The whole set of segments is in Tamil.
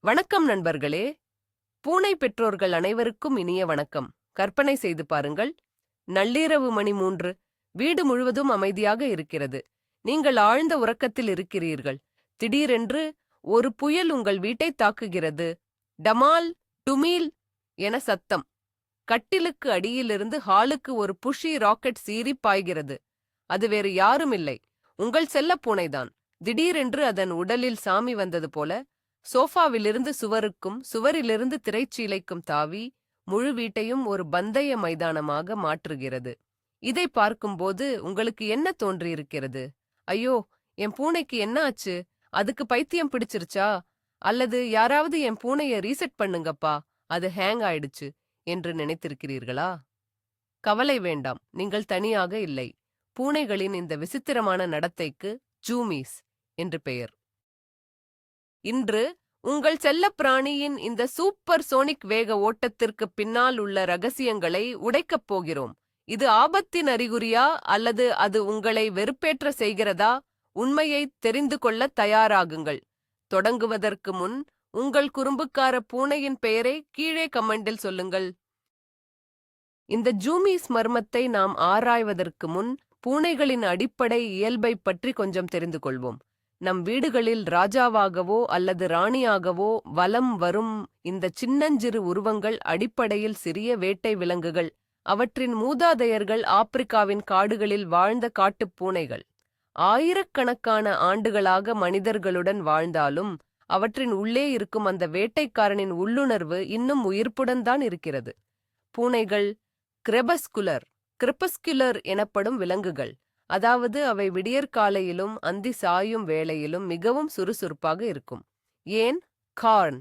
வணக்கம் நண்பர்களே. பூனை பெற்றோர்கள் அனைவருக்கும் இனிய வணக்கம். கற்பனை செய்து பாருங்கள், நள்ளிரவு மணி 3, வீடு முழுவதும் அமைதியாக இருக்கிறது. நீங்கள் ஆழ்ந்த உறக்கத்தில் இருக்கிறீர்கள். திடீரென்று ஒரு புயல் உங்கள் வீட்டை தாக்குகிறது. டமால் டுமீல் என சத்தம். கட்டிலுக்கு அடியிலிருந்து ஹாலுக்கு ஒரு புஷி ராக்கெட் சீறி பாய்கிறது. அது வேறு யாரும் இல்லை, உங்கள் செல்லப் பூனைதான். திடீரென்று அதன் உடலில் சாமி வந்தது போல சோஃபாவிலிருந்து சுவருக்கும் சுவரிலிருந்து திரைச்சீலைக்கும் தாவி முழு வீட்டையும் ஒரு பந்தய மைதானமாக மாற்றுகிறது. இதை பார்க்கும்போது உங்களுக்கு என்ன தோன்றியிருக்கிறது? ஐயோ, என் பூனைக்கு என்ன ஆச்சு? அதுக்கு பைத்தியம் பிடிச்சிருச்சா? அல்லது யாராவது என் பூனைய ரீசெட் பண்ணுங்கப்பா, அது ஹேங் ஆயிடுச்சு என்று நினைத்திருக்கிறீர்களா? கவலை வேண்டாம், நீங்கள் தனியாக இல்லை. பூனைகளின் இந்த விசித்திரமான நடத்தைக்கு ஜூமீஸ் என்று பெயர். இன்று உங்கள் செல்லப்பிராணியின் இந்த சூப்பர் சோனிக் வேக ஓட்டத்திற்கு பின்னால் உள்ள ரகசியங்களை உடைக்கப் போகிறோம். இது ஆபத்தின் அறிகுறியா அல்லது அது உங்களை வெறுப்பேற்ற செய்கிறதா? உண்மையை தெரிந்து கொள்ள தயாராகுங்கள். தொடங்குவதற்கு முன் உங்கள் குறும்புக்கார பூனையின் பெயரை கீழே கமெண்டில் சொல்லுங்கள். இந்த ஜூமீஸ் மர்மத்தை நாம் ஆராய்வதற்கு முன் பூனைகளின் அடிப்படை இயல்பை பற்றி கொஞ்சம் தெரிந்து கொள்வோம். நம் வீடுகளில் ராஜாவாகவோ அல்லது ராணியாகவோ வலம் வரும் இந்த சின்னஞ்சிறு உருவங்கள் அடிப்படையில் சிறிய வேட்டை விலங்குகள். அவற்றின் மூதாதையர்கள் ஆப்பிரிக்காவின் காடுகளில் வாழ்ந்த காட்டுப் பூனைகள். ஆயிரக்கணக்கான ஆண்டுகளாக மனிதர்களுடன் வாழ்ந்தாலும் அவற்றின் உள்ளே இருக்கும் அந்த வேட்டைக்காரனின் உள்ளுணர்வு இன்னும் உயிர்ப்புடன் தான் இருக்கிறது. பூனைகள் கிரெபஸ்குலர் எனப்படும் விலங்குகள். அதாவது அவை விடியற்காலையிலும் அந்தி சாயும் வேளையிலும் மிகவும் சுறுசுறுப்பாக இருக்கும். ஏன்? கார்ன்.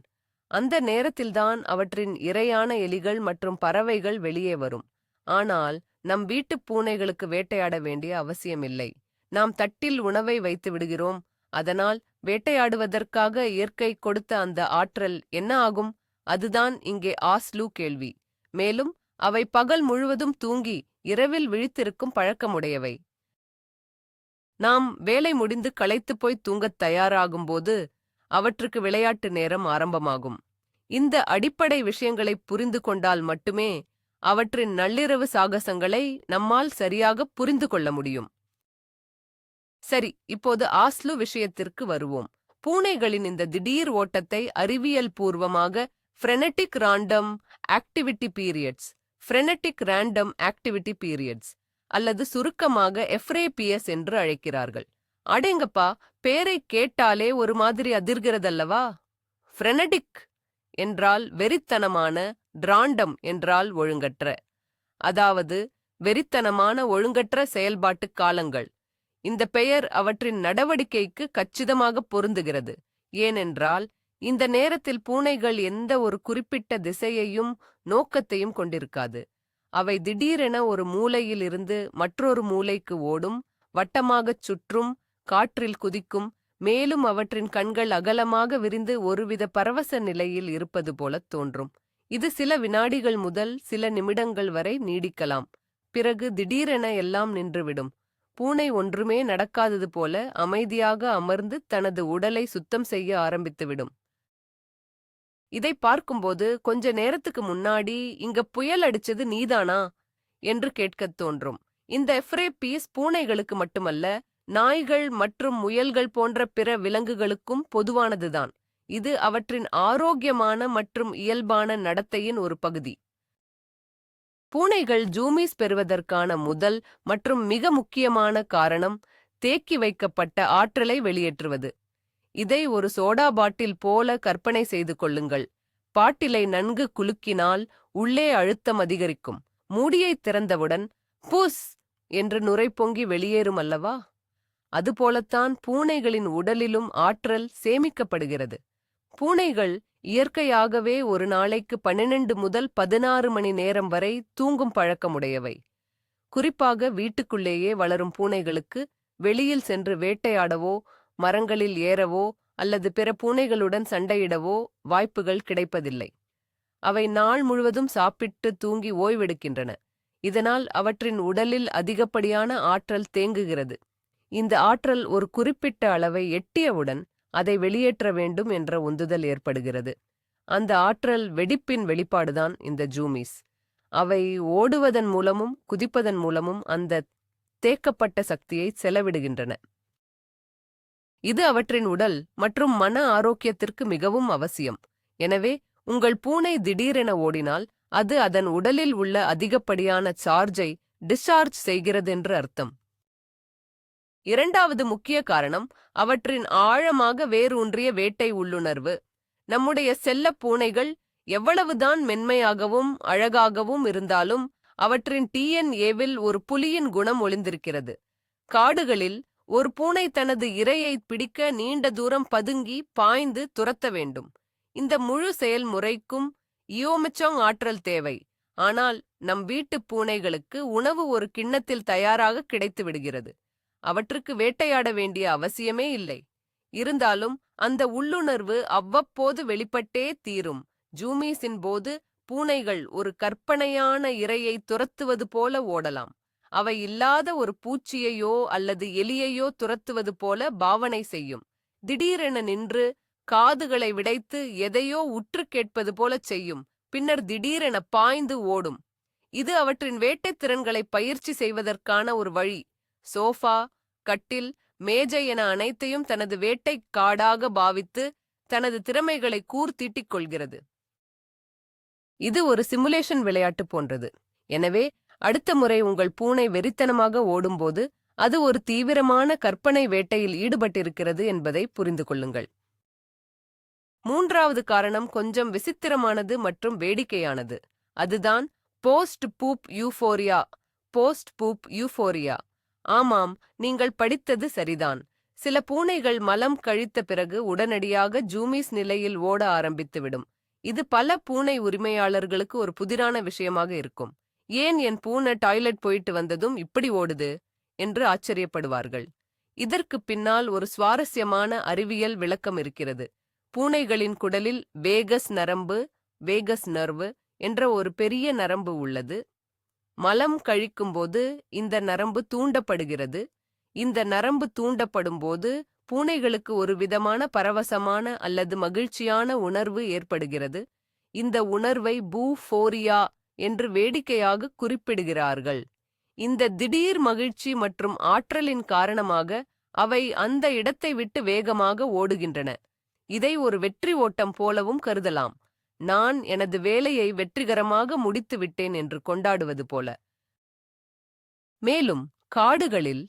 அந்த நேரத்தில்தான் அவற்றின் இரையான எலிகள் மற்றும் பறவைகள் வெளியே வரும். ஆனால் நம் வீட்டுப் பூனைகளுக்கு வேட்டையாட வேண்டிய அவசியமில்லை. நாம் தட்டில் உணவை வைத்து விடுகிறோம். அதனால் வேட்டையாடுவதற்காக இயற்கை கொடுத்த அந்த ஆற்றல் என்ன ஆகும்? அதுதான் இங்கே ஆஸ்லூ கேள்வி. மேலும் அவை பகல் முழுவதும் தூங்கி இரவில் விழித்திருக்கும் பழக்கமுடையவை. நாம் வேலை முடிந்து களைத்துப் போய் தூங்கத் தயாராகும்போது அவற்றுக்கு விளையாட்டு நேரம் ஆரம்பமாகும். இந்த அடிப்படை விஷயங்களை புரிந்து கொண்டால் மட்டுமே அவற்றின் நள்ளிரவு சாகசங்களை நம்மால் சரியாக புரிந்து கொள்ள முடியும். சரி, இப்போது ஆஸ்லு விஷயத்திற்கு வருவோம். பூனைகளின் இந்த திடீர் ஓட்டத்தை அறிவியல் பூர்வமாக ஃப்ரெனட்டிக் ரேண்டம் ஆக்டிவிட்டி பீரியட்ஸ் அல்லது சுருக்கமாக எஃப்ரேபிஎஸ் என்று அழைக்கிறார்கள். அடேங்கப்பா, பேரை கேட்டாலே ஒரு மாதிரி அதிர்கிறதல்லவா? ஃப்ரெனடிக் என்றால் வெறித்தனமான, டிராண்டம் என்றால் ஒழுங்கற்ற. அதாவது வெறித்தனமான ஒழுங்கற்ற செயல்பாட்டு காலங்கள். இந்த பெயர் அவற்றின் நடவடிக்கைக்கு கச்சிதமாக பொருந்துகிறது. ஏனென்றால் இந்த நேரத்தில் பூனைகள் எந்த ஒரு குறிப்பிட்ட திசையையும் நோக்கத்தையும் கொண்டிருக்காது. அவை திடீரென ஒரு மூலையில் இருந்து மற்றொரு மூலைக்கு ஓடும், வட்டமாகச் சுற்றும், காற்றில் குதிக்கும். மேலும் அவற்றின் கண்கள் அகலமாக விரிந்து ஒருவித பரவச நிலையில் இருப்பது போலத் தோன்றும். இது சில வினாடிகள் முதல் சில நிமிடங்கள் வரை நீடிக்கலாம். பிறகு திடீரென எல்லாம் நின்றுவிடும். பூனை ஒன்றுமே நடக்காதது போல அமைதியாக அமர்ந்து தனது உடலை சுத்தம் செய்ய ஆரம்பித்துவிடும். இதை பார்க்கும்போது கொஞ்ச நேரத்துக்கு முன்னாடி இங்க புயல் அடிச்சது நீதானா என்று கேட்கத் தோன்றும். இந்த எஃப்ரேபிஸ் பூனைகளுக்கு மட்டுமல்ல, நாய்கள் மற்றும் முயல்கள் போன்ற பிற விலங்குகளுக்கும் பொதுவானதுதான். இது அவற்றின் ஆரோக்கியமான மற்றும் இயல்பான நடத்தையின் ஒரு பகுதி. பூனைகள் ஜூமீஸ் பெறுவதற்கான முதல் மற்றும் மிக முக்கியமான காரணம் தேக்கி வைக்கப்பட்ட ஆற்றலை வெளியேற்றுவது. இதை ஒரு சோடா பாட்டில் போல கற்பனை செய்து கொள்ளுங்கள். பாட்டிலை நன்கு குலுக்கினால் உள்ளே அழுத்தம் அதிகரிக்கும். மூடியை திறந்தவுடன் புஸ் என்று நுரை பொங்கி வெளியேறும் அல்லவா? அதுபோலத்தான் பூனைகளின் உடலிலும் ஆற்றல் சேமிக்கப்படுகிறது. பூனைகள் இயற்கையாகவே ஒரு நாளைக்கு 12 முதல் 16 மணி நேரம் வரை தூங்கும் பழக்கமுடையவை. குறிப்பாக வீட்டுக்குள்ளேயே வளரும் பூனைகளுக்கு வெளியில் சென்று வேட்டையாடவோ, மரங்களில் ஏறவோ அல்லது பிற பூனைகளுடன் சண்டையிடவோ வாய்ப்புகள் கிடைப்பதில்லை. அவை நாள் முழுவதும் சாப்பிட்டு தூங்கி ஓய்வெடுக்கின்றன. இதனால் அவற்றின் உடலில் அதிகப்படியான ஆற்றல் தேங்குகிறது. இந்த ஆற்றல் ஒரு குறிப்பிட்ட அளவை எட்டியவுடன் அதை வெளியேற்ற வேண்டும் என்ற உந்துதல் ஏற்படுகிறது. அந்த ஆற்றல் வெடிப்பின் வெளிப்பாடுதான் இந்த ஜூமிஸ். அவை ஓடுவதன் மூலமும் குதிப்பதன் மூலமும் அந்த தேக்கப்பட்ட சக்தியை செலவிடுகின்றன. இது அவற்றின் உடல் மற்றும் மன ஆரோக்கியத்திற்கு மிகவும் அவசியம். எனவே உங்கள் பூனை திடீரென ஓடினால் அது அதன் உடலில் உள்ள அதிகப்படியான சார்ஜை டிஸ்சார்ஜ் செய்கிறதென்று அர்த்தம். இரண்டாவது முக்கிய காரணம் அவற்றின் ஆழமாக வேரூன்றிய வேட்டை உள்ளுணர்வு. நம்முடைய செல்லப் பூனைகள் எவ்வளவுதான் மென்மையாகவும் அழகாகவும் இருந்தாலும் அவற்றின் டிஎன்ஏவில் ஒரு புலியின் குணம் ஒளிந்திருக்கிறது. காடுகளில் ஒரு பூனை தனது இரையை பிடிக்க நீண்ட தூரம் பதுங்கி பாய்ந்து துரத்த வேண்டும். இந்த முழு செயல்முறைக்கும் இயோமெச்சாங் ஆற்றல் தேவை. ஆனால் நம் வீட்டுப் பூனைகளுக்கு உணவு ஒரு கிண்ணத்தில் தயாராக கிடைத்து விடுகிறது. அவற்றுக்கு வேட்டையாட வேண்டிய அவசியமே இல்லை. இருந்தாலும் அந்த உள்ளுணர்வு அவ்வப்போது வெளிப்பட்டே தீரும். ஜூமீஸின் போது பூனைகள் ஒரு கற்பனையான இரையை துரத்துவது போல ஓடலாம். அவை இல்லாத ஒரு பூச்சியையோ அல்லது எலியையோ துரத்துவது போல பாவனை செய்யும். திடீரென நின்று காதுகளை விடைத்து எதையோ உற்று கேட்பது போலச் செய்யும். பின்னர் திடீரென பாய்ந்து ஓடும். இது அவற்றின் வேட்டைத் திறன்களை பயிற்சி செய்வதற்கான ஒரு வழி. சோஃபா, கட்டில், மேஜை என அனைத்தையும் தனது வேட்டைக் காடாக பாவித்து தனது திறமைகளை கூர்த்தீட்டிக் கொள்கிறது. இது ஒரு சிமுலேஷன் விளையாட்டு போன்றது. எனவே அடுத்த முறை உங்கள் பூனை வெறித்தனமாக ஓடும்போது அது ஒரு தீவிரமான கற்பனை வேட்டையில் ஈடுபட்டிருக்கிறது என்பதை புரிந்து கொள்ளுங்கள். மூன்றாவது காரணம் கொஞ்சம் விசித்திரமானது மற்றும் வேடிக்கையானது. அதுதான் post poop euphoria. Post poop euphoria. ஆமாம், நீங்கள் படித்தது சரிதான். சில பூனைகள் மலம் கழித்த பிறகு உடனடியாக ஜூமிஸ் நிலையில் ஓட ஆரம்பித்துவிடும். இது பல பூனை உரிமையாளர்களுக்கு ஒரு புதிரான விஷயமாக இருக்கும். ஏன் என் பூனை டாய்லெட் போயிட்டு வந்ததும் இப்படி ஓடுது என்று ஆச்சரியப்படுவார்கள். இதற்கு பின்னால் ஒரு சுவாரஸ்யமான அறிவியல் விளக்கம் இருக்கிறது. பூனைகளின் குடலில் வேகஸ் நர்வு என்ற ஒரு பெரிய நரம்பு உள்ளது. மலம் கழிக்கும்போது இந்த நரம்பு தூண்டப்படுகிறது. இந்த நரம்பு தூண்டப்படும்போது பூனைகளுக்கு ஒரு விதமான பரவசமான அல்லது மகிழ்ச்சியான உணர்வு ஏற்படுகிறது. இந்த உணர்வை பூஃபோரியா என்று வேடிக்கையாக குறிப்பிடுகிறார்கள். இந்த திடீர் மகிழ்ச்சி மற்றும் ஆற்றலின் காரணமாக அவை அந்த இடத்தை விட்டு வேகமாக ஓடுகின்றன. இதை ஒரு வெற்றி ஓட்டம் போலவும் கருதலாம். நான் எனது வேலையை வெற்றிகரமாக முடித்து விட்டேன் என்று கொண்டாடுவது போல. மேலும் காடுகளில்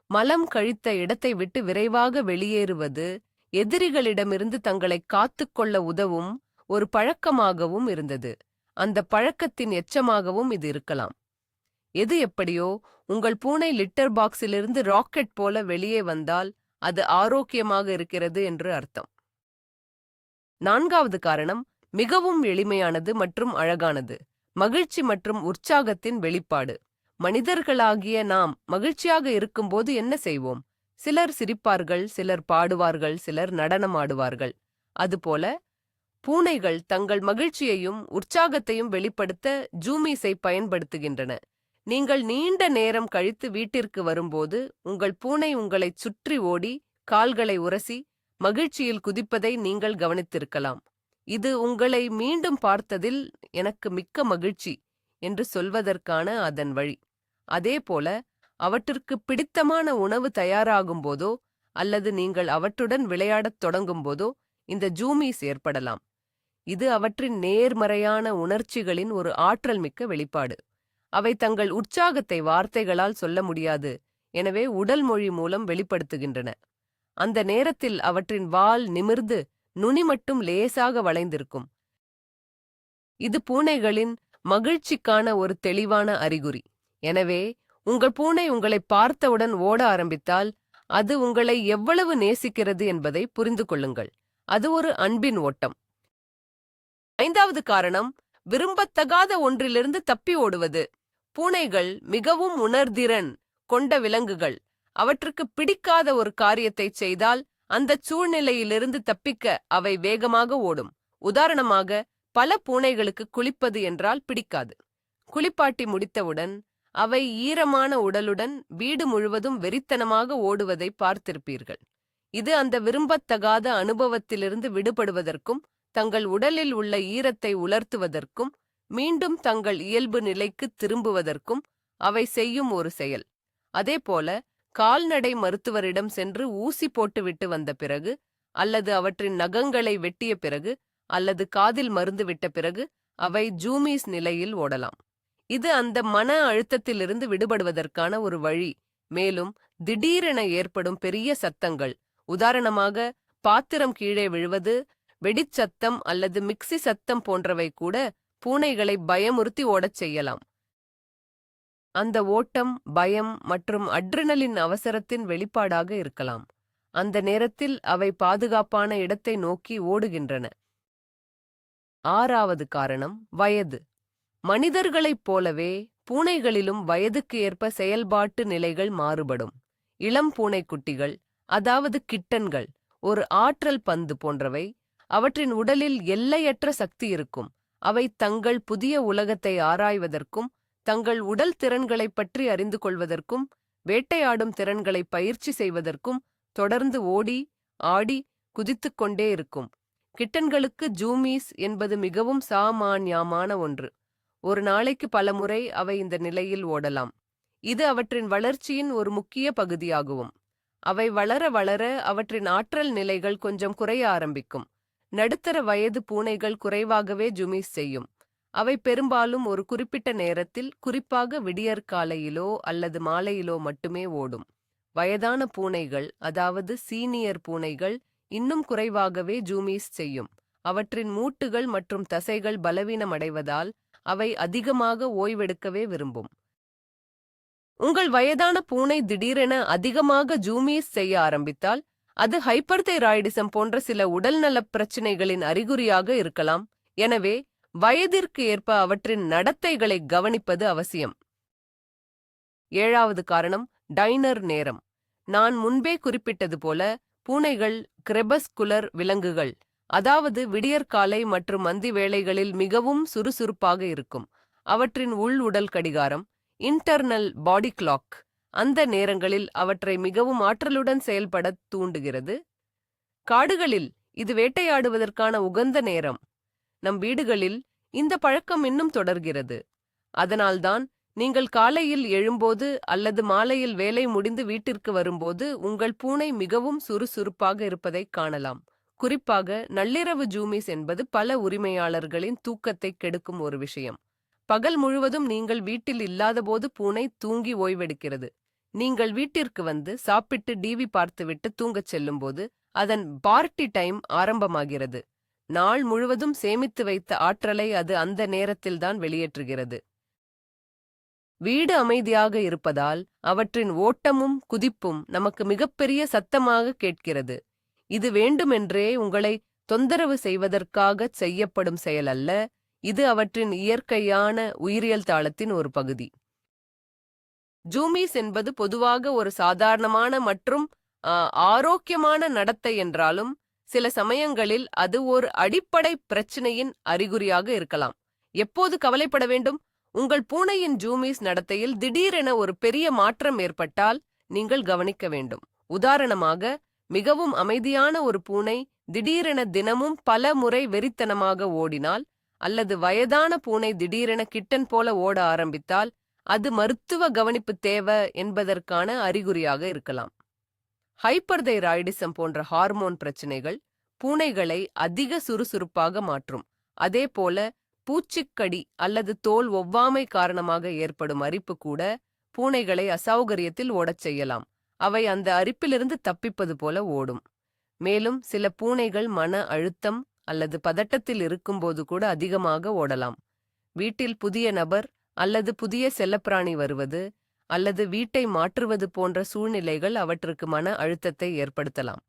மலம் கழித்த இடத்தை விட்டு விரைவாக வெளியேறுவது எதிரிகளிடமிருந்து தங்களை காத்துக்கொள்ள உதவும் ஒரு பழக்கமாகவும் இருந்தது. அந்த பழக்கத்தின் எச்சமாகவும் இது இருக்கலாம். எது எப்படியோ, உங்கள் பூனை லிட்டர் பாக்ஸிலிருந்து ராக்கெட் போல வெளியே வந்தால் அது ஆரோக்கியமாக இருக்கிறது என்று அர்த்தம். நான்காவது காரணம் மிகவும் எளிமையானது மற்றும் அழகானது. மகிழ்ச்சி மற்றும் உற்சாகத்தின் வெளிப்பாடு. மனிதர்களாகிய நாம் மகிழ்ச்சியாக இருக்கும்போது என்ன செய்வோம்? சிலர் சிரிப்பார்கள், சிலர் பாடுவார்கள், சிலர் நடனமாடுவார்கள். அதுபோல பூனைகள் தங்கள் மகிழ்ச்சியையும் உற்சாகத்தையும் வெளிப்படுத்த ஜூமிஸை பயன்படுத்துகின்றன. நீங்கள் நீண்ட நேரம் கழித்து வீட்டிற்கு வரும்போது உங்கள் பூனை உங்களைச் சுற்றி ஓடி கால்களை உரசி மகிழ்ச்சியில் குதிப்பதை நீங்கள் கவனித்திருக்கலாம். இது உங்களை மீண்டும் பார்த்ததில் எனக்கு மிக்க மகிழ்ச்சி என்று சொல்வதற்கான அதன் வழி. அதேபோல அவற்றிற்கு பிடித்தமான உணவு தயாராகும் போதோ அல்லது நீங்கள் அவற்றுடன் விளையாடத் தொடங்கும் போதோ இந்த ஜூமிஸ் ஏற்படலாம். இது அவற்றின் நேர்மறையான உணர்ச்சிகளின் ஒரு ஆற்றல் மிக்க வெளிப்பாடு. அவை தங்கள் உற்சாகத்தை வார்த்தைகளால் சொல்ல முடியாது, எனவே உடல் மொழி மூலம் வெளிப்படுத்துகின்றன. அந்த நேரத்தில் அவற்றின் வால் நிமிர்ந்து நுனி மட்டும் லேசாக வளைந்திருக்கும். இது பூனைகளின் மகிழ்ச்சிக்கான ஒரு தெளிவான அறிகுறி. எனவே உங்கள் பூனை உங்களை பார்த்தவுடன் ஓட ஆரம்பித்தால் அது உங்களை எவ்வளவு நேசிக்கிறது என்பதை புரிந்து கொள்ளுங்கள். அது ஒரு அன்பின் ஓட்டம். ஐந்தாவது காரணம் விரும்பத்தகாத ஒன்றிலிருந்து தப்பி ஓடுவது. பூனைகள் மிகவும் உணர்திறன் கொண்ட விலங்குகள். அவற்றுக்கு பிடிக்காத ஒரு காரியத்தைச் செய்தால் அந்த சூழ்நிலையிலிருந்து தப்பிக்க அவை வேகமாக ஓடும். உதாரணமாக, பல பூனைகளுக்கு குளிப்பது என்றால் பிடிக்காது. குளிப்பாட்டி முடித்தவுடன் அவை ஈரமான உடலுடன் வீடு முழுவதும் வெறித்தனமாக ஓடுவதை பார்த்திருப்பீர்கள். இது அந்த விரும்பத்தகாத அனுபவத்திலிருந்து விடுபடுவதற்கும் தங்கள் உடலில் உள்ள ஈரத்தை உலர்த்துவதற்கும் மீண்டும் தங்கள் இயல்பு நிலைக்கு திரும்புவதற்கும் அவை செய்யும் ஒரு செயல். அதேபோல கால்நடை மருத்துவரிடம் சென்று ஊசி போட்டுவிட்டு வந்த பிறகு, அல்லது அவற்றின் நகங்களை வெட்டிய பிறகு, அல்லது காதில் மருந்து விட்ட பிறகு அவை ஜூமீஸ் நிலையில் ஓடலாம். இது அந்த மன அழுத்தத்திலிருந்து விடுபடுவதற்கான ஒரு வழி. மேலும் திடீரென ஏற்படும் பெரிய சத்தங்கள், உதாரணமாக பாத்திரம் கீழே விழுவது, வெடிச்சத்தம் அல்லது மிக்சி சத்தம் போன்றவை கூட பூனைகளை பயமுறுத்தி ஓடச் செய்யலாம். அந்த ஓட்டம் பயம் மற்றும் அட்ரினலின் அவசரத்தின் வெளிப்பாடாக இருக்கலாம். அந்த நேரத்தில் அவை பாதுகாப்பான இடத்தை நோக்கி ஓடுகின்றன. 6வது காரணம் வயது. மனிதர்களைப் போலவே பூனைகளிலும் வயதுக்கு ஏற்ப செயல்பாட்டு நிலைகள் மாறுபடும். இளம் பூனைக்குட்டிகள், அதாவது கிட்டன்கள், ஒரு ஆற்றல் பந்து போன்றவை. அவற்றின் உடலில் எல்லையற்ற சக்தி இருக்கும். அவை தங்கள் புதிய உலகத்தை ஆராய்வதற்கும் தங்கள் உடல் திறன்களைப் பற்றி அறிந்து கொள்வதற்கும் வேட்டையாடும் திறன்களை பயிற்சி செய்வதற்கும் தொடர்ந்து ஓடி ஆடி குதித்துக் கொண்டே இருக்கும். கிட்டன்களுக்கு ஜூமீஸ் என்பது மிகவும் சாமான்யமான ஒன்று. ஒரு நாளைக்கு பலமுறை அவை இந்த நிலையில் ஓடலாம். இது அவற்றின் வளர்ச்சியின் ஒரு முக்கிய பகுதியாகும். அவை வளர வளர அவற்றின் ஆற்றல் நிலைகள் கொஞ்சம் குறைய ஆரம்பிக்கும். நடுத்தர வயது பூனைகள் குறைவாகவே ஜூமீஸ் செய்யும். அவை பெரும்பாலும் ஒரு குறிப்பிட்ட நேரத்தில், குறிப்பாக விடியற்காலையிலோ அல்லது மாலையிலோ மட்டுமே ஓடும். வயதான பூனைகள், அதாவது சீனியர் பூனைகள், இன்னும் குறைவாகவே ஜூமீஸ் செய்யும். அவற்றின் மூட்டுகள் மற்றும் தசைகள் பலவீனமடைவதால் அவை அதிகமாக ஓய்வெடுக்கவே விரும்பும். உங்கள் வயதான பூனை திடீரென அதிகமாக ஜூமீஸ் செய்ய ஆரம்பித்தால் அது ஹைப்பர்தைராய்டிசம் போன்ற சில உடல்நலப் பிரச்சினைகளின் அறிகுறியாக இருக்கலாம். எனவே வயதிற்கு ஏற்ப அவற்றின் நடத்தைகளை கவனிப்பது அவசியம். 7வது காரணம் டைனர் நேரம். நான் முன்பே குறிப்பிட்டது போல பூனைகள் கிரெபஸ்குலர் விலங்குகள், அதாவது விடியற்காலை மற்றும் மந்தி வேளைகளில் மிகவும் சுறுசுறுப்பாக இருக்கும். அவற்றின் உள் உடல் கடிகாரம், இன்டர்னல் பாடி கிளாக், அந்த நேரங்களில் அவற்றை மிகவும் ஆற்றலுடன் செயல்படத் தூண்டுகிறது. காடுகளில் இது வேட்டையாடுவதற்கான உகந்த நேரம். நம் வீடுகளில் இந்த பழக்கம் இன்னும் தொடர்கிறது. அதனால்தான் நீங்கள் காலையில் எழும்போது அல்லது மாலையில் வேலை முடிந்து வீட்டிற்கு வரும்போது உங்கள் பூனை மிகவும் சுறுசுறுப்பாக இருப்பதைக் காணலாம். குறிப்பாக நள்ளிரவு ஜூமீஸ் என்பது பல உரிமையாளர்களின் தூக்கத்தை கெடுக்கும் ஒரு விஷயம். பகல் முழுவதும் நீங்கள் வீட்டில் இல்லாதபோது பூனை தூங்கி ஓய்வெடுக்கிறது. நீங்கள் வீட்டிற்கு வந்து சாப்பிட்டு டிவி பார்த்துவிட்டு தூங்கச் செல்லும்போது அதன் பார்ட்டி டைம் ஆரம்பமாகிறது. நாள் முழுவதும் சேமித்து வைத்த ஆற்றலை அது அந்த நேரத்தில்தான் வெளியேற்றுகிறது. வீடு அமைதியாக இருப்பதால் அவற்றின் ஓட்டமும் குதிப்பும் நமக்கு மிகப்பெரிய சத்தமாக கேட்கிறது. இது வேண்டுமென்றே உங்களை தொந்தரவு செய்வதற்காகச் செய்யப்படும் செயல் அல்ல. இது அவற்றின் இயற்கையான உயிரியல் தாளத்தின் ஒரு பகுதி. ஜூமீஸ் என்பது பொதுவாக ஒரு சாதாரணமான மற்றும் ஆரோக்கியமான நடத்தை என்றாலும் சில சமயங்களில் அது ஒரு அடிப்படை பிரச்சினையின் அறிகுறியாக இருக்கலாம். எப்போது கவலைப்பட வேண்டும்? உங்கள் பூனையின் ஜூமீஸ் நடத்தையில் திடீரென ஒரு பெரிய மாற்றம் ஏற்பட்டால் நீங்கள் கவனிக்க வேண்டும். உதாரணமாக, மிகவும் அமைதியான ஒரு பூனை திடீரென தினமும் பல முறை வெறித்தனமாக ஓடினால், அல்லது வயதான பூனை திடீரென கிட்டன் போல ஓட ஆரம்பித்தால், அது மருத்துவ கவனிப்பு தேவை என்பதற்கான அறிகுறியாக இருக்கலாம். ஹைப்பர்தைராய்டிசம் போன்ற ஹார்மோன் பிரச்சினைகள் பூனைகளை அதிக சுறுசுறுப்பாக மாற்றும். அதேபோல பூச்சிக்கடி அல்லது தோல் ஒவ்வாமை காரணமாக ஏற்படும் அரிப்பு கூட பூனைகளை அசௌகரியத்தில் ஓடச் செய்யலாம். அவை அந்த அரிப்பிலிருந்து தப்பிப்பது போல ஓடும். மேலும் சில பூனைகள் மன அழுத்தம் அல்லது பதட்டத்தில் இருக்கும்போது கூட அதிகமாக ஓடலாம். வீட்டில் புதிய நபர் அல்லது புதிய செல்லப்பிராணி வருவது அல்லது வீட்டை மாற்றுவது போன்ற சூழ்நிலைகள் அவற்றுக்கு மன அழுத்தத்தை ஏற்படுத்தலாம்.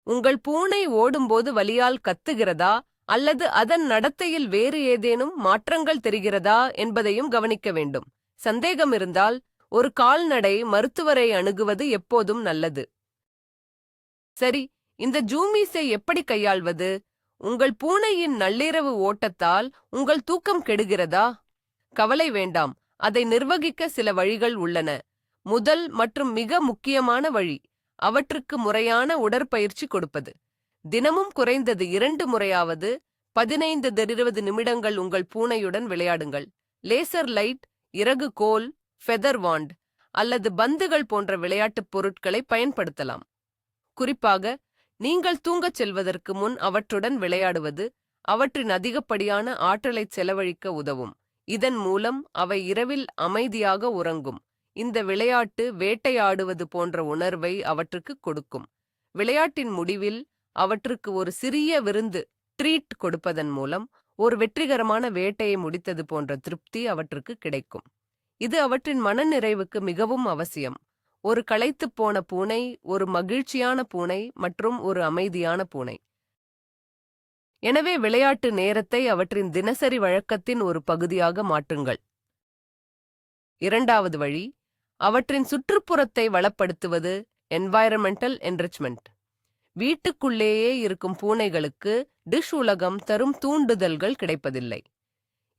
உங்கள் பூனை ஓடும்போது வலியால் கத்துகிறதா அல்லது அதன் நடத்தையில் வேறு ஏதேனும் மாற்றங்கள் தெரிகிறதா என்பதையும் கவனிக்க வேண்டும். சந்தேகம் இருந்தால் ஒரு கால்நடை மருத்துவரை அணுகுவது எப்போதும் நல்லது. சரி, இந்த ஜூமீஸை எப்படி கையாள்வது? உங்கள் பூனையின் நள்ளிரவு ஓட்டத்தால் உங்கள் தூக்கம் கெடுகிறதா? கவலை வேண்டாம், அதை நிர்வகிக்க சில வழிகள் உள்ளன. முதல் மற்றும் மிக முக்கியமான வழி, அவற்றுக்கு முறையான உடற்பயிற்சி கொடுப்பது. தினமும் குறைந்தது 2 முறையாவது 15-20 நிமிடங்கள் உங்கள் பூனையுடன் விளையாடுங்கள். லேசர் லைட், இறகு கோல், ஃபெதர் வாண்ட் அல்லது பந்துகள் போன்ற விளையாட்டுப் பொருட்களை பயன்படுத்தலாம். குறிப்பாக, நீங்கள் தூங்கச் செல்வதற்கு முன் அவற்றுடன் விளையாடுவது அவற்றின் அதிகப்படியான ஆற்றலைச் செலவழிக்க உதவும். இதன் மூலம் அவை இரவில் அமைதியாக உறங்கும். இந்த விளையாட்டு வேட்டையாடுவது போன்ற உணர்வை அவற்றுக்கு கொடுக்கும். விளையாட்டின் முடிவில் அவற்றுக்கு ஒரு சிறிய விருந்து ட்ரீட் கொடுப்பதன் மூலம் ஒரு வெற்றிகரமான வேட்டையை முடித்தது போன்ற திருப்தி அவற்றுக்கு கிடைக்கும். இது அவற்றின் மனநிறைவுக்கு மிகவும் அவசியம். ஒரு களைத்துப் போன பூனை, ஒரு மகிழ்ச்சியான பூனை மற்றும் ஒரு அமைதியான பூனை. எனவே விளையாட்டு நேரத்தை அவற்றின் தினசரி வழக்கத்தின் ஒரு பகுதியாக மாற்றுங்கள். இரண்டாவது வழி, அவற்றின் சுற்றுப்புறத்தை வளப்படுத்துவது, என்வாயரமெண்டல் என்ரிச்மெண்ட். வீட்டுக்குள்ளேயே இருக்கும் பூனைகளுக்கு டிஷ் உலகம் தரும் தூண்டுதல்கள் கிடைப்பதில்லை.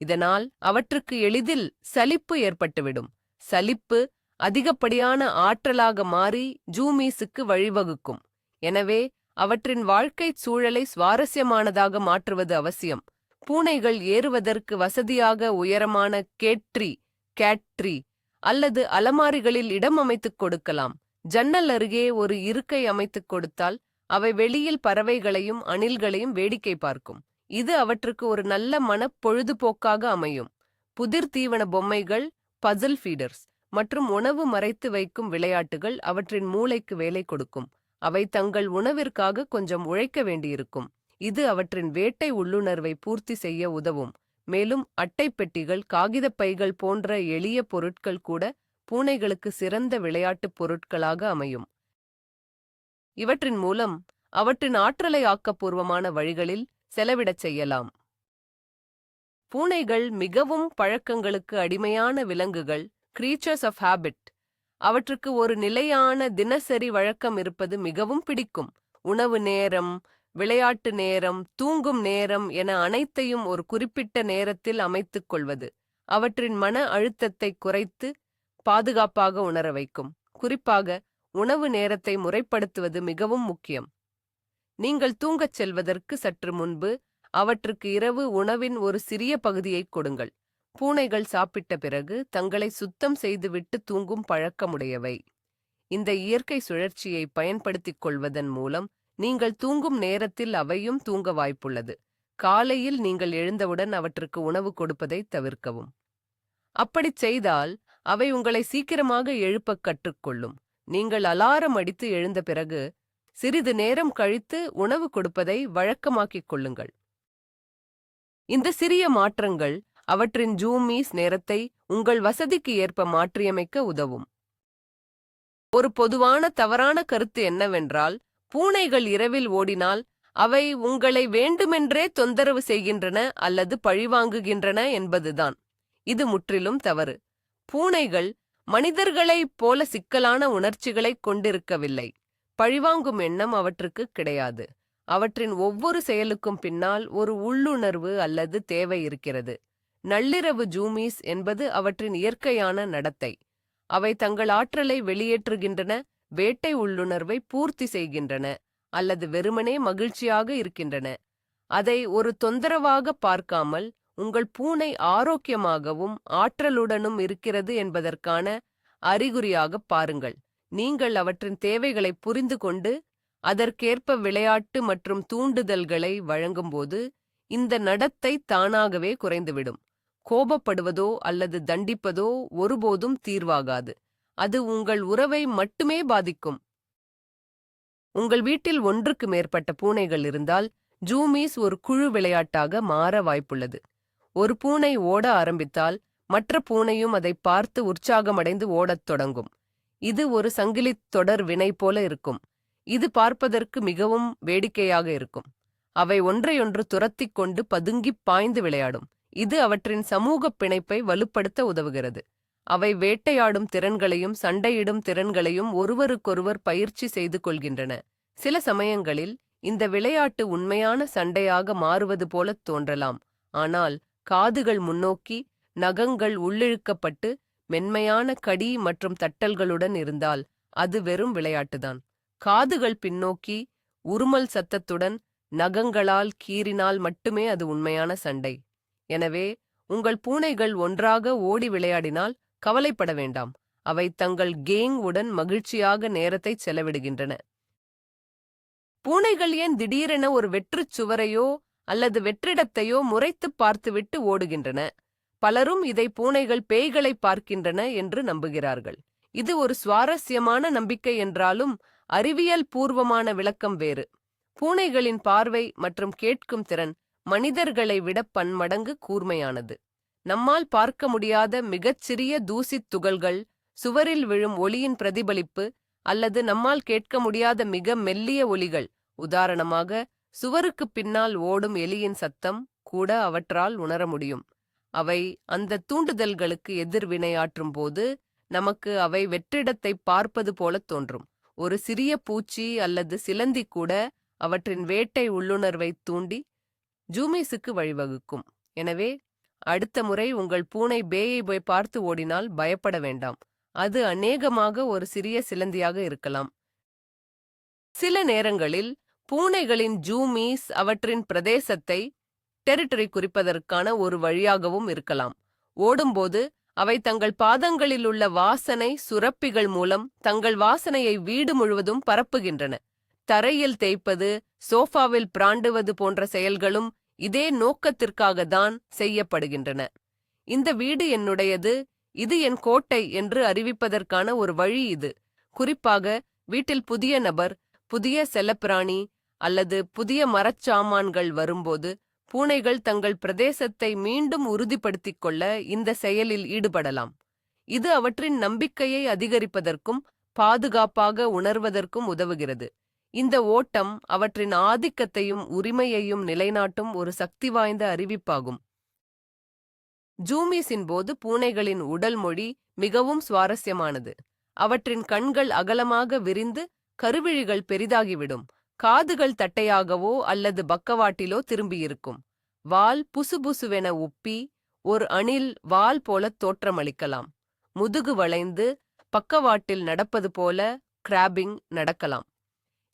இதனால் அவற்றுக்கு எளிதில் சலிப்பு ஏற்பட்டுவிடும். சலிப்பு அதிகப்படியான ஆற்றலாக மாறி ஜூமீஸுக்கு வழிவகுக்கும். எனவே அவற்றின் வாழ்க்கைச் சூழலை சுவாரஸ்யமானதாக மாற்றுவது அவசியம். பூனைகள் ஏறுவதற்கு வசதியாக உயரமான கேட் ட்ரீ அல்லது அலமாரிகளில் இடம் அமைத்துக் கொடுக்கலாம். ஜன்னல் அருகே ஒரு இருக்கை அமைத்துக் கொடுத்தால் அவை வெளியில் பறவைகளையும் அணில்களையும் வேடிக்கை பார்க்கும். இது அவற்றுக்கு ஒரு நல்ல பொழுதுபோக்காக அமையும். புதிர் தீவன பொம்மைகள், பசில் ஃபீடர்ஸ் மற்றும் உணவு மறைத்து வைக்கும் விளையாட்டுகள் அவற்றின் மூளைக்கு வேலை கொடுக்கும். அவை தங்கள் உணவிற்காக கொஞ்சம் உழைக்க வேண்டியிருக்கும். இது அவற்றின் வேட்டை உள்ளுணர்வை பூர்த்தி செய்ய உதவும். மேலும் அட்டைப்பெட்டிகள், காகிதப் பைகள் போன்ற எளிய பொருட்கள் கூட பூனைகளுக்கு சிறந்த விளையாட்டுப் பொருட்களாக அமையும். இவற்றின் மூலம் அவற்றின் ஆற்றலை ஆக்கப்பூர்வமான வழிகளில் செலவிடச் செய்யலாம். பூனைகள் மிகவும் பழக்கங்களுக்கு அடிமையான விலங்குகள், கிரீச்சர்ஸ் ஆஃப் ஹேபிட். அவற்றுக்கு ஒரு நிலையான தினசரி வழக்கம் இருப்பது மிகவும் பிடிக்கும். உணவு நேரம், விளையாட்டு நேரம், தூங்கும் நேரம் என அனைத்தையும் ஒரு குறிப்பிட்ட நேரத்தில் அமைத்துக் கொள்வது அவற்றின் மன அழுத்தத்தை குறைத்து பாதுகாப்பாக உணர வைக்கும். குறிப்பாக உணவு நேரத்தை முறைப்படுத்துவது மிகவும் முக்கியம். நீங்கள் தூங்கச் செல்வதற்கு சற்று முன்பு அவற்றுக்கு இரவு உணவின் ஒரு சிறிய பகுதியை கொடுங்கள். பூனைகள் சாப்பிட்ட பிறகு தங்களை சுத்தம் செய்துவிட்டு தூங்கும் பழக்கமுடையவை. இந்த இயற்கை சுழற்சியை பயன்படுத்திக் கொள்வதன் மூலம் நீங்கள் தூங்கும் நேரத்தில் அவையும் தூங்க வாய்ப்புள்ளது. காலையில் நீங்கள் எழுந்தவுடன் அவற்றுக்கு உணவு கொடுப்பதை தவிர்க்கவும். அப்படிச் செய்தால் அவை உங்களை சீக்கிரமாக எழுப்பக் கற்றுக்கொள்ளும். நீங்கள் அலாரம் அடித்து எழுந்த பிறகு சிறிது நேரம் கழித்து உணவு கொடுப்பதை வழக்கமாக்கிக் கொள்ளுங்கள். இந்த சிறிய மாற்றங்கள் அவற்றின் ஜூமீஸ் நேரத்தை உங்கள் வசதிக்கு ஏற்ப மாற்றியமைக்க உதவும். ஒரு பொதுவான தவறான கருத்து என்னவென்றால், பூனைகள் இரவில் ஓடினால் அவை உங்களை வேண்டுமென்றே தொந்தரவு செய்கின்றன அல்லது பழிவாங்குகின்றன என்பதுதான். இது முற்றிலும் தவறு. பூனைகள் மனிதர்களைப் போல சிக்கலான உணர்ச்சிகளைக் கொண்டிருக்கவில்லை. பழிவாங்கும் எண்ணம் அவற்றுக்கு கிடையாது. அவற்றின் ஒவ்வொரு செயலுக்கும் பின்னால் ஒரு உள்ளுணர்வு அல்லது தேவை இருக்கிறது. நள்ளிரவு ஜூமீஸ் என்பது அவற்றின் இயற்கையான நடத்தை. அவை தங்கள் ஆற்றலை வெளியேற்றுகின்றன, வேட்டை உள்ளுணர்வை பூர்த்தி செய்கின்றன அல்லது வெறுமனே மகிழ்ச்சியாக இருக்கின்றன. அதை ஒரு தொந்தரவாக பார்க்காமல் உங்கள் பூனை ஆரோக்கியமாகவும் ஆற்றலுடனும் இருக்கிறது என்பதற்கான அறிகுறியாகப் பாருங்கள். நீங்கள் அவற்றின் தேவைகளை புரிந்து கொண்டு அதற்கேற்ப விளையாட்டு மற்றும் தூண்டுதல்களை வழங்கும்போது இந்த நடத்தை தானாகவே குறைந்துவிடும். கோபப்படுவதோ அல்லது தண்டிப்பதோ ஒருபோதும் தீர்வாகாது. அது உங்கள் உறவை மட்டுமே பாதிக்கும். உங்கள் வீட்டில் ஒன்றுக்கு மேற்பட்ட பூனைகள் இருந்தால் ஜூமீஸ் ஒரு குழு விளையாட்டாக மாற வாய்ப்புள்ளது. ஒரு பூனை ஓட ஆரம்பித்தால் மற்ற பூனையும் அதை பார்த்து உற்சாகமடைந்து ஓடத் தொடங்கும். இது ஒரு சங்கிலித் தொடர் வினை போல இருக்கும். இது பார்ப்பதற்கு மிகவும் வேடிக்கையாக இருக்கும். அவை ஒன்றையொன்று துரத்திக் கொண்டு பதுங்கிப் பாய்ந்து விளையாடும். இது அவற்றின் சமூகப் பிணைப்பை வலுப்படுத்த உதவுகிறது. அவை வேட்டையாடும் திறன்களையும் சண்டையிடும் திறன்களையும் ஒருவருக்கொருவர் பயிற்சி செய்து கொள்கின்றன. சில சமயங்களில் இந்த விளையாட்டு உண்மையான சண்டையாக மாறுவது போலத் தோன்றலாம். ஆனால் காதுகள் முன்னோக்கி, நகங்கள் உள்ளிழுக்கப்பட்டு மென்மையான கடி மற்றும் தட்டல்களுடன் இருந்தால் அது வெறும் விளையாட்டுதான். காதுகள் பின்னோக்கி உருமல் சத்தத்துடன் நகங்களால் கீறினால் மட்டுமே அது உண்மையான சண்டை. எனவே உங்கள் பூனைகள் ஒன்றாக ஓடி விளையாடினால் கவலைப்பட வேண்டாம். அவை தங்கள் கேங் உடன் மகிழ்ச்சியாக நேரத்தை செலவிடுகின்றன. பூனைகள் ஏன் திடீரென ஒரு வெற்றுச் சுவரையோ அல்லது வெற்றிடத்தையோ முறைத்துப் பார்த்துவிட்டு ஓடுகின்றன? பலரும் இதை பூனைகள் பேய்களை பார்க்கின்றன என்று நம்புகிறார்கள். இது ஒரு சுவாரஸ்யமான நம்பிக்கை என்றாலும் அறிவியல் பூர்வமான விளக்கம் வேறு. பூனைகளின் பார்வை மற்றும் கேட்கும் திறன் மனிதர்களை விட பன்மடங்கு கூர்மையானது. நம்மால் பார்க்க முடியாத மிகச்சிறிய தூசித் துகள்கள், சுவரில் விழும் ஒளியின் பிரதிபலிப்பு அல்லது நம்மால் கேட்க முடியாத மிக மெல்லிய ஒலிகள், உதாரணமாக சுவருக்குப் பின்னால் ஓடும் எலியின் சத்தம் கூட அவற்றால் உணர முடியும். அவை அந்த தூண்டுதல்களுக்கு எதிர்வினையாற்றும் போது நமக்கு அவை வெற்றிடத்தை பார்ப்பது போலத் தோன்றும். ஒரு சிறிய பூச்சி அல்லது சிலந்தி கூட அவற்றின் வேட்டை உள்ளுணர்வை தூண்டி ஜூமீஸுக்கு வழிவகுக்கும். எனவே அடுத்த முறை உங்கள் பூனை பேயை போய் பார்த்து ஓடினால் பயப்பட வேண்டாம். அது அநேகமாக ஒரு சிறிய சிலந்தியாக இருக்கலாம். சில நேரங்களில் பூனைகளின் ஜூமீஸ் அவற்றின் பிரதேசத்தை டெரிட்டரி குறிப்பதற்கான ஒரு வழியாகவும் இருக்கலாம். ஓடும்போது அவை தங்கள் பாதங்களில் உள்ள வாசனை சுரப்பிகள் மூலம் தங்கள் வாசனையை வீடு முழுவதும் பரப்புகின்றன. தரையில் தேய்ப்பது, சோஃபாவில் பிராண்டுவது போன்ற செயல்களும் இதே நோக்கத்திற்காக தான் செய்யப்படுகின்றன. இந்த வீடு என்னுடையது, இது என் கோட்டை என்று அறிவிப்பதற்கான ஒரு வழி இது. குறிப்பாக வீட்டில் புதிய நபர், புதிய செல்லப்பிராணி அல்லது புதிய மரச்சாமான்கள் வரும்போது பூனைகள் தங்கள் பிரதேசத்தை மீண்டும் உறுதிப்படுத்திக் கொள்ள இந்த செயலில் ஈடுபடலாம். இது அவற்றின் நம்பிக்கையை அதிகரிப்பதற்கும் பாதுகாப்பாக உணர்வதற்கும் உதவுகிறது. இந்த ஓட்டம் அவற்றின் ஆதிக்கத்தையும் உரிமையையும் நிலைநாட்டும் ஒரு சக்தி வாய்ந்த அறிவிப்பாகும். ஜூமீஸின் போது பூனைகளின் உடல் மொழி மிகவும் சுவாரஸ்யமானது. அவற்றின் கண்கள் அகலமாக விரிந்து கருவிழிகள் பெரிதாகிவிடும். காதுகள் தட்டையாகவோ அல்லது பக்கவாட்டிலோ திரும்பியிருக்கும். வால் புசுபுசுவென உப்பி ஒரு அணில் வால் போல தோற்றமளிக்கலாம். முதுகு வளைந்து பக்கவாட்டில் நடப்பது போல கிராபிங் நடக்கலாம்.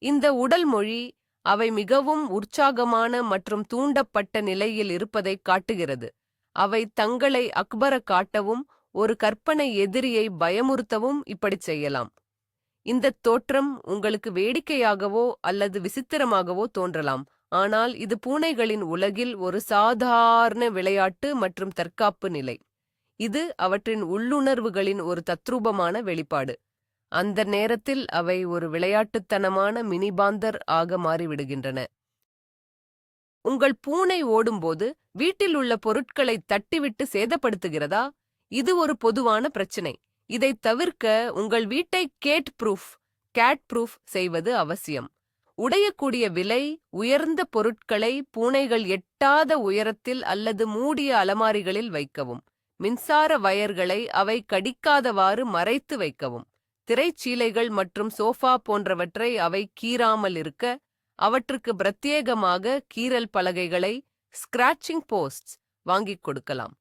இந்த உடல் மொழி அவை மிகவும் உற்சாகமான மற்றும் தூண்டப்பட்ட நிலையில் இருப்பதைக் காட்டுகிறது. அவை தங்களை அக்பர காட்டவும் ஒரு கற்பனை எதிரியை பயமுறுத்தவும் இப்படிச் செய்யலாம். இந்தத் தோற்றம் உங்களுக்கு வேடிக்கையாகவோ அல்லது விசித்திரமாகவோ தோன்றலாம், ஆனால் இது பூனைகளின் உலகில் ஒரு சாதாரண விளையாட்டு மற்றும் தற்காப்பு நிலை. இது அவற்றின் உள்ளுணர்வுகளின் ஒரு தத்ரூபமான வெளிப்பாடு. அந்த நேரத்தில் அவை ஒரு விளையாட்டுத்தனமான மினிபாந்தர் ஆக மாறிவிடுகின்றன. உங்கள் பூனை ஓடும்போது வீட்டில் உள்ள பொருட்களை தட்டிவிட்டு சேதப்படுத்துகிறதா? இது ஒரு பொதுவான பிரச்சினை. இதைத் தவிர்க்க உங்கள் வீட்டை கேட் ப்ரூஃப் செய்வது அவசியம். உடையக்கூடிய விலை உயர்ந்த பொருட்களை பூனைகள் எட்டாத உயரத்தில் அல்லது மூடிய அலமாரிகளில் வைக்கவும். மின்சார வயர்களை அவை கடிக்காதவாறு மறைத்து வைக்கவும். திரைச்சீலைகள் மற்றும் சோஃபா போன்றவற்றை அவை கீறாமல் இருக்க அவற்றுக்கு பிரத்யேகமாக கீறல் பலகைகளை ஸ்கிராச்சிங் போஸ்ட்ஸ் வாங்கிக் கொடுக்கலாம்.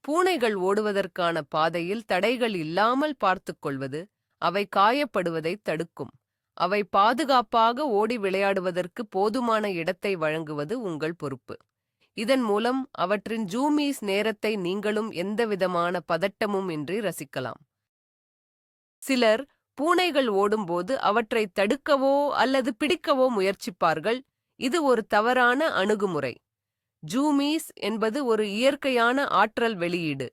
பூனைகள் ஓடுவதற்கான பாதையில் தடைகள் இல்லாமல் பார்த்துக் கொள்வது அவை காயப்படுவதை தடுக்கும். அவை பாதுகாப்பாக ஓடி விளையாடுவதற்கு போதுமான இடத்தை வழங்குவது உங்கள் பொறுப்பு. இதன் மூலம் அவற்றின் ஜூமீஸ் நேரத்தை நீங்களும் எந்தவிதமான பதட்டமும் இன்றி ரசிக்கலாம். சிலர் பூனைகள் ஓடும்போது அவற்றை தடுக்கவோ அல்லது பிடிக்கவோ முயற்சிப்பார்கள். இது ஒரு தவறான அணுகுமுறை. ஜூமீஸ் என்பது ஒரு இயற்கையான ஆற்றல் வெளியீடு.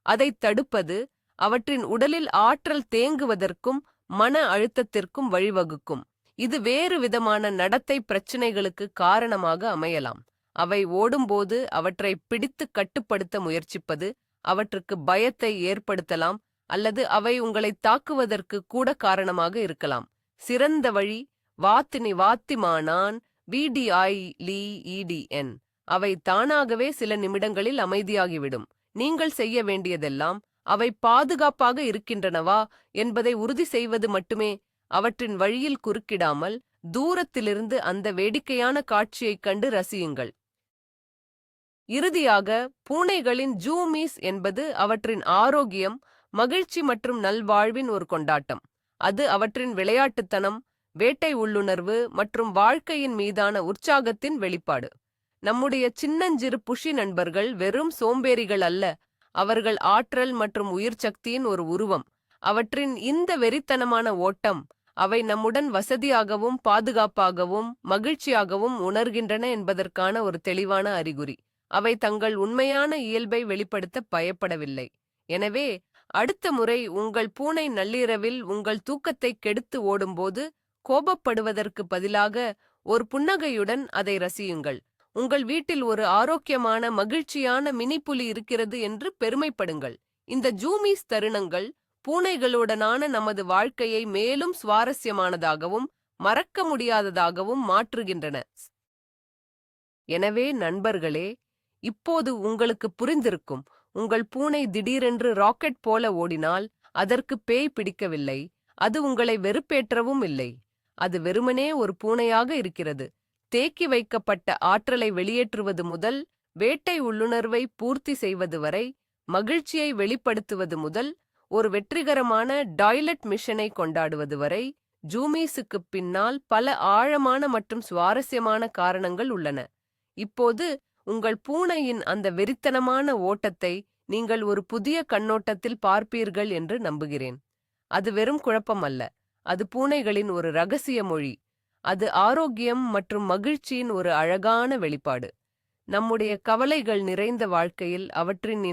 அதைத் தடுப்பது அவற்றின் உடலில் ஆற்றல் தேங்குவதற்கும் மன அழுத்தத்திற்கும் வழிவகுக்கும். இது வேறு விதமான நடத்தை பிரச்சினைகளுக்கு காரணமாக அமையலாம். அவை ஓடும்போது அவற்றை பிடித்து கட்டுப்படுத்த முயற்சிப்பது அவற்றுக்கு பயத்தை ஏற்படுத்தலாம் அல்லது அவை உங்களை தாக்குவதற்கு கூட காரணமாக இருக்கலாம். சிறந்த வழி வாத்திமானான் VDILEEDN. அவை தானாகவே சில நிமிடங்களில் அமைதியாகிவிடும். நீங்கள் செய்ய வேண்டியதெல்லாம் அவை பாதுகாப்பாக இருக்கின்றனவா என்பதை உறுதி செய்வது மட்டுமே. அவற்றின் வழியில் குறுக்கிடாமல் தூரத்திலிருந்து அந்த வேடிக்கையான காட்சியைக் கண்டு ரசியுங்கள். இறுதியாக, பூனைகளின் ஜூமீஸ் என்பது அவற்றின் ஆரோக்கியம், மகிழ்ச்சி மற்றும் நல்வாழ்வின் ஒரு கொண்டாட்டம். அது அவற்றின் விளையாட்டுத்தனம், வேட்டை உள்ளுணர்வு மற்றும் வாழ்க்கையின் மீதான உற்சாகத்தின் வெளிப்பாடு. நம்முடைய சின்னஞ்சிறு புஷி நண்பர்கள் வெறும் சோம்பேறிகள் அல்ல, அவர்கள் ஆற்றல் மற்றும் உயிர்ச்சக்தியின் ஒரு உருவம். அவற்றின் இந்த வெறித்தனமான ஓட்டம் அவை நம்முடன் வசதியாகவும் பாதுகாப்பாகவும் மகிழ்ச்சியாகவும் உணர்கின்றன என்பதற்கான ஒரு தெளிவான அறிகுறி. அவை தங்கள் உண்மையான இயல்பை வெளிப்படுத்த பயப்படவில்லை. எனவே அடுத்த முறை உங்கள் பூனை நள்ளிரவில் உங்கள் தூக்கத்தை கெடுத்து ஓடும்போது கோபப்படுவதற்கு பதிலாக ஒரு புன்னகையுடன் அதை ரசியுங்கள். உங்கள் வீட்டில் ஒரு ஆரோக்கியமான மகிழ்ச்சியான மினி புலி இருக்கிறது என்று பெருமைப்படுங்கள். இந்த ஜூமீஸ் தருணங்கள் பூனைகளுடனான நமது வாழ்க்கையை மேலும் சுவாரஸ்யமானதாகவும் மறக்க முடியாததாகவும் மாற்றுகின்றன. எனவே நண்பர்களே, இப்போது உங்களுக்கு புரிந்திருக்கும், உங்கள் பூனை திடீரென்று ராக்கெட் போல ஓடினால் அதற்கு பேய் பிடிக்கவில்லை, அது உங்களை வெறுப்பேற்றவும் இல்லை. அது வெறுமனே ஒரு பூனையாக இருக்கிறது. தேக்கி வைக்கப்பட்ட ஆற்றலை வெளியேற்றுவது முதல் வேட்டை உள்ளுணர்வை பூர்த்தி செய்வது வரை, மகிழ்ச்சியை வெளிப்படுத்துவது முதல் ஒரு வெற்றிகரமான டாய்லெட் மிஷனை கொண்டாடுவது வரை, ஜூமீஸுக்குப் பின்னால் பல ஆழமான மற்றும் சுவாரஸ்யமான காரணங்கள் உள்ளன. இப்போது உங்கள் பூனையின் அந்த வெறித்தனமான ஓட்டத்தை நீங்கள் ஒரு புதிய கண்ணோட்டத்தில் பார்ப்பீர்கள் என்று நம்புகிறேன். அது வெறும் குழப்பம் அல்ல, அது பூனைகளின் ஒரு ரகசிய மொழி. அது ஆரோக்கியம் மற்றும் மகிழ்ச்சியின் ஒரு அழகான வெளிப்பாடு. நம்முடைய கவலைகள் நிறைந்த வாழ்க்கையில் அவற்றின்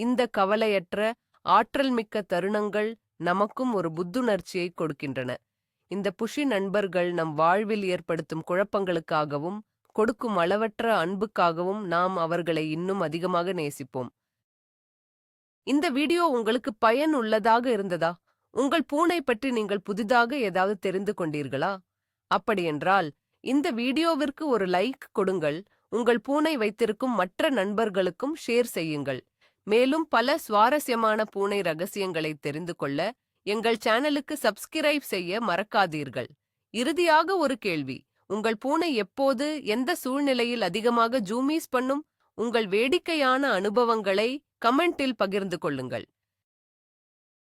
இந்த கவலையற்ற ஆற்றல்மிக்க தருணங்கள் நமக்கும் ஒரு புத்துணர்ச்சியை கொடுக்கின்றன. இந்த புஷி நண்பர்கள் நம் வாழ்வில் ஏற்படுத்தும் குழப்பங்களுக்காகவும் கொடுக்கும் அளவற்ற அன்புக்காகவும் நாம் அவர்களை இன்னும் அதிகமாக நேசிப்போம். இந்த வீடியோ உங்களுக்கு பயனுள்ளதாக இருந்ததா? உங்கள் பூனை பற்றி நீங்கள் புதிதாக ஏதாவது தெரிந்து கொண்டீர்களா? அப்படியென்றால் இந்த வீடியோவிற்கு ஒரு லைக் கொடுங்கள். உங்கள் பூனை வைத்திருக்கும் மற்ற நண்பர்களுக்கும் ஷேர் செய்யுங்கள். மேலும் பல சுவாரஸ்யமான பூனை ரகசியங்களை தெரிந்து கொள்ள எங்கள் சேனலுக்கு சப்ஸ்கிரைப் செய்ய மறக்காதீர்கள். இறுதியாக ஒரு கேள்வி: உங்கள் பூனை எப்போது எந்த சூழ்நிலையில் அதிகமாக ஜூமீஸ் பண்ணும்? உங்கள் வேடிக்கையான அனுபவங்களை கமெண்டில் பகிர்ந்து கொள்ளுங்கள்.